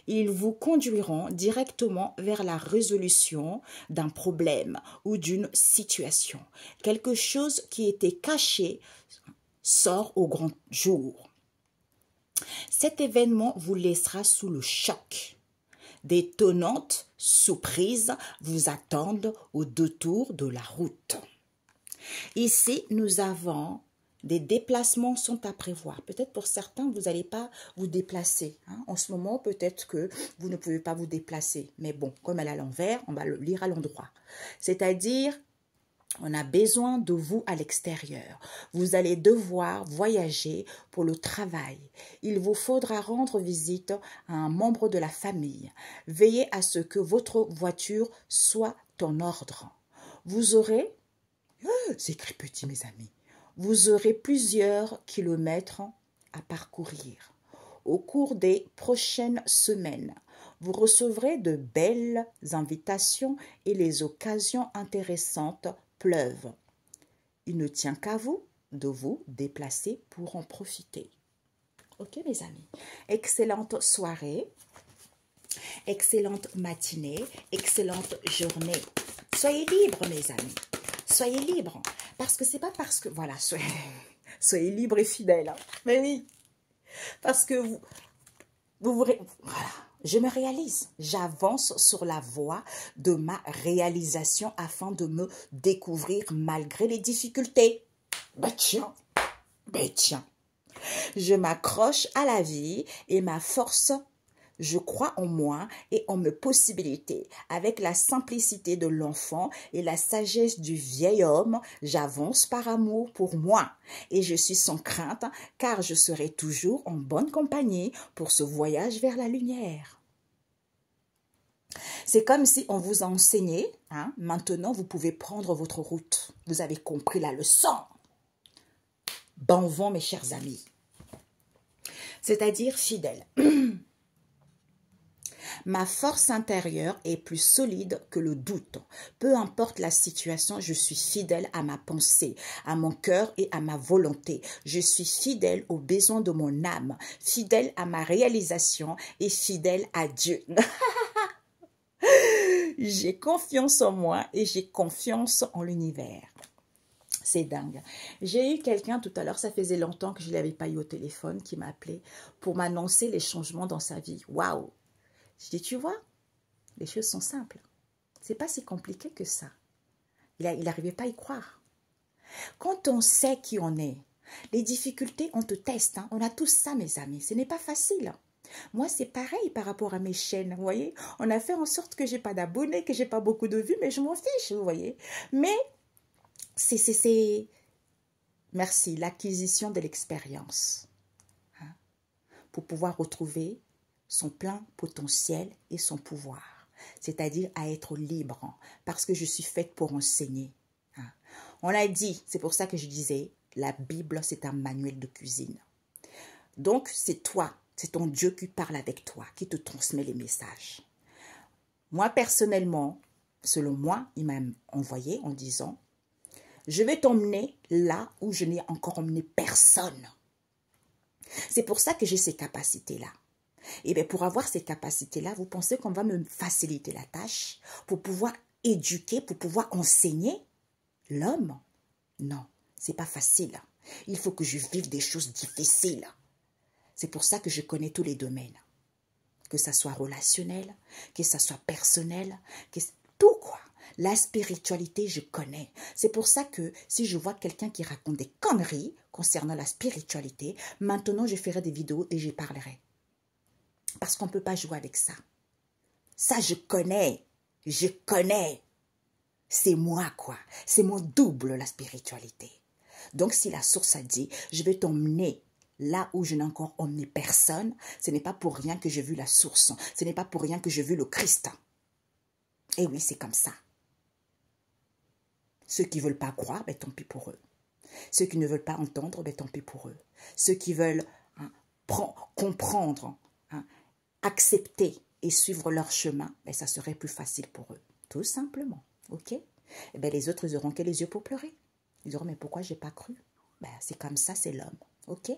Ils vous conduiront directement vers la résolution d'un problème ou d'une situation. Quelque chose qui était caché sort au grand jour. Cet événement vous laissera sous le choc. D'étonnantes surprises vous attendent au détour de la route. Ici, nous avons des déplacements sont à prévoir. Peut-être pour certains, vous n'allez pas vous déplacer. En ce moment, peut-être que vous ne pouvez pas vous déplacer. Mais bon, comme elle est à l'envers, on va le lire à l'endroit. C'est-à-dire, on a besoin de vous à l'extérieur. Vous allez devoir voyager pour le travail. Il vous faudra rendre visite à un membre de la famille. Veillez à ce que votre voiture soit en ordre. Vous aurez, c'est écrit petit mes amis, vous aurez plusieurs kilomètres à parcourir. Au cours des prochaines semaines, vous recevrez de belles invitations et les occasions intéressantes pleuvent. Il ne tient qu'à vous de vous déplacer pour en profiter. Ok mes amis, excellente soirée, excellente matinée, excellente journée. Soyez libres mes amis, soyez libres. Parce que c'est pas parce que, voilà, soyez libres et fidèles. Hein. Mais oui, parce que voilà, je me réalise. J'avance sur la voie de ma réalisation afin de me découvrir malgré les difficultés. Ben tiens. Je m'accroche à la vie et ma force. Je crois en moi et en mes possibilités. Avec la simplicité de l'enfant et la sagesse du vieil homme, j'avance par amour pour moi. Et je suis sans crainte, car je serai toujours en bonne compagnie pour ce voyage vers la lumière. C'est comme si on vous a enseigné, maintenant vous pouvez prendre votre route. Vous avez compris la leçon. Bon vent mes chers amis. C'est-à-dire fidèle. Ma force intérieure est plus solide que le doute. Peu importe la situation, je suis fidèle à ma pensée, à mon cœur et à ma volonté. Je suis fidèle aux besoins de mon âme, fidèle à ma réalisation et fidèle à Dieu. J'ai confiance en moi et j'ai confiance en l'univers. C'est dingue. J'ai eu quelqu'un tout à l'heure, ça faisait longtemps que je ne l'avais pas eu au téléphone, qui m'a appelé pour m'annoncer les changements dans sa vie. Waouh! Je dis, tu vois, les choses sont simples. C'est pas si compliqué que ça. Il n'arrivait pas à y croire. Quand on sait qui on est, les difficultés, on te teste. On a tous ça, mes amis. Ce n'est pas facile. Moi, c'est pareil par rapport à mes chaînes, vous voyez. On a fait en sorte que j'ai pas d'abonnés, que j'ai pas beaucoup de vues, mais je m'en fiche, vous voyez. Mais c'est merci, l'acquisition de l'expérience. Pour pouvoir retrouver son plein potentiel et son pouvoir, c'est-à-dire à être libre, parce que je suis faite pour enseigner. On a dit, c'est pour ça que je disais, la Bible, c'est un manuel de cuisine. Donc, c'est toi, c'est ton Dieu qui parle avec toi, qui te transmet les messages. Moi, personnellement, selon moi, il m'a envoyé en disant, je vais t'emmener là où je n'ai encore emmené personne. C'est pour ça que j'ai ces capacités-là. Et bien, pour avoir ces capacités-là, vous pensez qu'on va me faciliter la tâche pour pouvoir éduquer, pour pouvoir enseigner l'homme? Non, c'est pas facile. Il faut que je vive des choses difficiles. C'est pour ça que je connais tous les domaines. Que ça soit relationnel, que ça soit personnel, tout quoi. La spiritualité, je connais. C'est pour ça que si je vois quelqu'un qui raconte des conneries concernant la spiritualité, maintenant je ferai des vidéos et j'y parlerai. Parce qu'on ne peut pas jouer avec ça. Ça, je connais. Je connais. C'est moi, quoi. C'est mon double, la spiritualité. Donc, si la source a dit, je vais t'emmener là où je n'ai encore emmené personne, ce n'est pas pour rien que j'ai vu la source. Ce n'est pas pour rien que j'ai vu le Christ. Et oui, c'est comme ça. Ceux qui ne veulent pas croire, ben, tant pis pour eux. Ceux qui ne veulent pas entendre, ben, tant pis pour eux. Ceux qui veulent comprendre, accepter et suivre leur chemin, ben, ça serait plus facile pour eux. Tout simplement. OK? Et ben, les autres, ils n'auront que les yeux pour pleurer. Ils diront, mais pourquoi je n'ai pas cru? Ben, c'est comme ça, c'est l'homme. OK?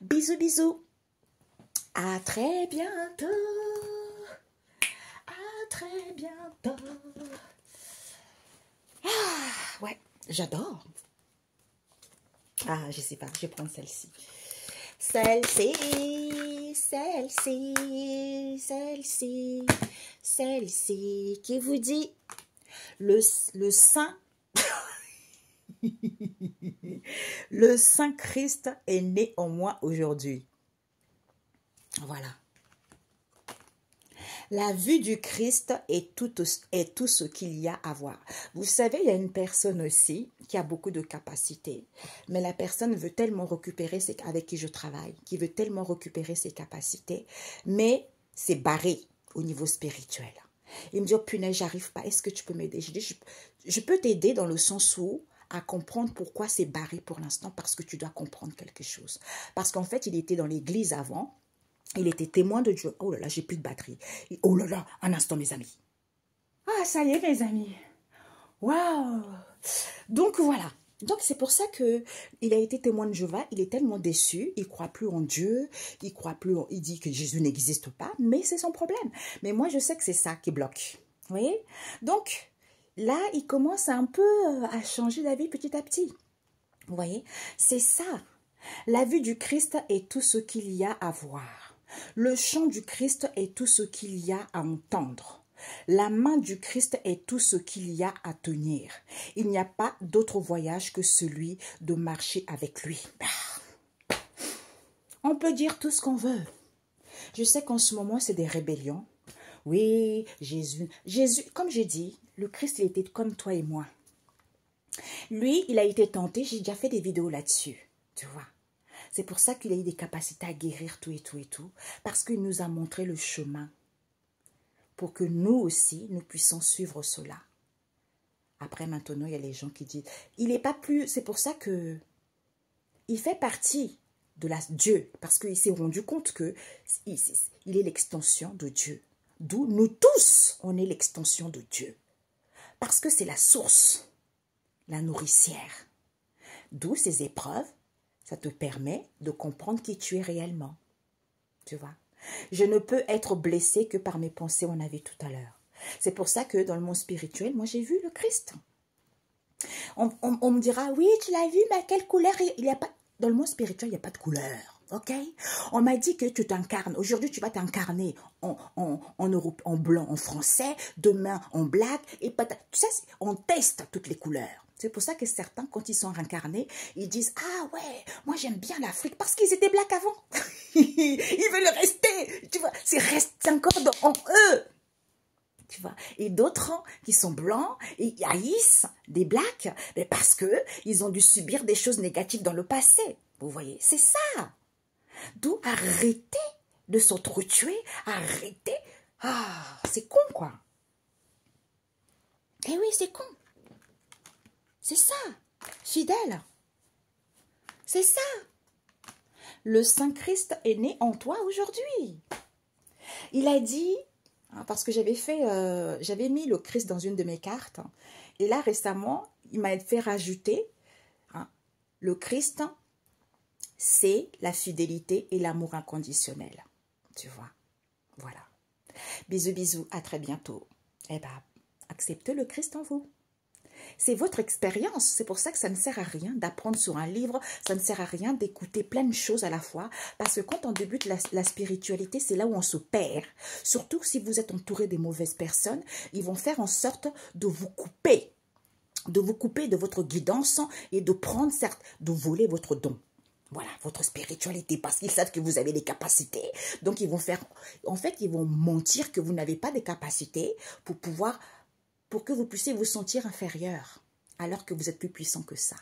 Bisous, bisous. À très bientôt. À très bientôt. Ah, ouais, j'adore. Ah, je sais pas, je vais prendre celle-ci. Celle-ci. celle-ci, qui vous dit, le Saint, le Saint Christ est né en moi aujourd'hui. Voilà. La vue du Christ est tout ce qu'il y a à voir. Vous savez, il y a une personne aussi qui a beaucoup de capacités, mais la personne veut tellement récupérer, avec qui je travaille, qui veut tellement récupérer ses capacités, mais c'est barré au niveau spirituel. Il me dit, oh punaise, j'arrive pas, est-ce que tu peux m'aider? Je dis, je peux t'aider dans le sens où à comprendre pourquoi c'est barré pour l'instant, parce que tu dois comprendre quelque chose. Parce qu'en fait, il était dans l'église avant, il était témoin de Dieu. Oh là là, j'ai plus de batterie. Oh là là, un instant mes amis. Ah, ça y est mes amis. Waouh. Donc voilà. Donc c'est pour ça que il a été témoin de Jéhovah. Il est tellement déçu. Il ne croit plus en Dieu. Il dit que Jésus n'existe pas. Mais c'est son problème. Mais moi, je sais que c'est ça qui bloque. Vous voyez? Donc là, il commence un peu à changer d'avis petit à petit. Vous voyez? C'est ça. La vue du Christ est tout ce qu'il y a à voir. Le chant du Christ est tout ce qu'il y a à entendre. La main du Christ est tout ce qu'il y a à tenir. Il n'y a pas d'autre voyage que celui de marcher avec lui. On peut dire tout ce qu'on veut. Je sais qu'en ce moment, c'est des rébellions. Oui, Jésus, comme j'ai dit, le Christ, il était comme toi et moi. Lui, il a été tenté, j'ai déjà fait des vidéos là-dessus, tu vois. C'est pour ça qu'il a eu des capacités à guérir tout et tout et tout. Parce qu'il nous a montré le chemin. Pour que nous aussi, nous puissions suivre cela. Après, maintenant, il y a les gens qui disent, il n'est pas plus... C'est pour ça que il fait partie de Dieu. Parce qu'il s'est rendu compte que il est l'extension de Dieu. D'où nous tous, on est l'extension de Dieu. Parce que c'est la source, la nourricière. D'où ces épreuves. Ça te permet de comprendre qui tu es réellement. Tu vois? Je ne peux être blessé que par mes pensées, on a vu tout à l'heure. C'est pour ça que dans le monde spirituel, moi j'ai vu le Christ. On me dira, oui, tu l'as vu, mais quelle couleur? Il y a pas... Dans le monde spirituel, il n'y a pas de couleur. Ok? On m'a dit que tu t'incarnes. Aujourd'hui, tu vas t'incarner en blanc, en français, demain en black. Et tu sais, on teste toutes les couleurs. C'est pour ça que certains, quand ils sont réincarnés, ils disent « Ah ouais, moi j'aime bien l'Afrique parce qu'ils étaient blacks avant. » Ils veulent rester. Tu vois, c'est encore en eux. Tu vois. Et d'autres qui sont blancs, ils haïssent des blacks mais parce qu'ils ont dû subir des choses négatives dans le passé. Vous voyez, c'est ça. D'où arrêter de s'entretuer, arrêter. Ah, c'est con quoi. Eh oui, c'est con. C'est ça, fidèle. C'est ça. Le Saint-Christ est né en toi aujourd'hui. Il a dit, parce que j'avais mis le Christ dans une de mes cartes, et là récemment, il m'a fait rajouter, le Christ, c'est la fidélité et l'amour inconditionnel. Tu vois, voilà. Bisous, bisous, à très bientôt. Eh bien, acceptez le Christ en vous. C'est votre expérience. C'est pour ça que ça ne sert à rien d'apprendre sur un livre. Ça ne sert à rien d'écouter plein de choses à la fois. Parce que quand on débute la spiritualité, c'est là où on se perd. Surtout si vous êtes entouré des mauvaises personnes, ils vont faire en sorte de vous couper. De vous couper de votre guidance et de prendre, certes, de voler votre don. Voilà, votre spiritualité, parce qu'ils savent que vous avez des capacités. Donc, ils vont faire... En fait, ils vont mentir que vous n'avez pas de capacités pour que vous puissiez vous sentir inférieur, alors que vous êtes plus puissant que ça.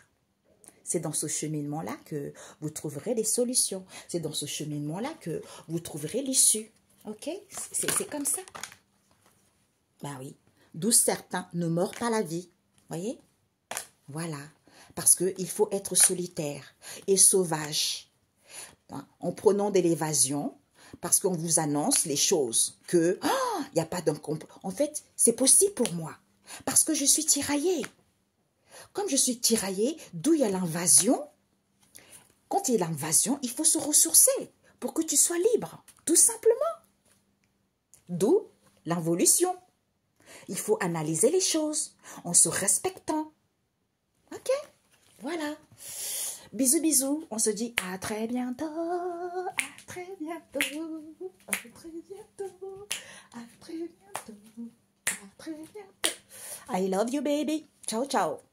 C'est dans ce cheminement-là que vous trouverez des solutions. C'est dans ce cheminement-là que vous trouverez l'issue. Ok? C'est comme ça. Ben oui. D'où certains ne meurent pas la vie. Voyez? Voilà. Parce qu'il faut être solitaire et sauvage. En prenant de l'évasion, parce qu'on vous annonce les choses que il n'y a pas en fait, c'est possible pour moi parce que je suis tiraillée. Comme je suis tiraillée, d'où il y a l'invasion. Quand il y a l'invasion, il faut se ressourcer pour que tu sois libre, tout simplement. D'où l'involution. Il faut analyser les choses en se respectant. Ok? Voilà. Bisous, bisous. On se dit à très bientôt. À très très bientôt. À très bientôt. À très bientôt. À très bientôt. I love you, baby. Ciao, ciao.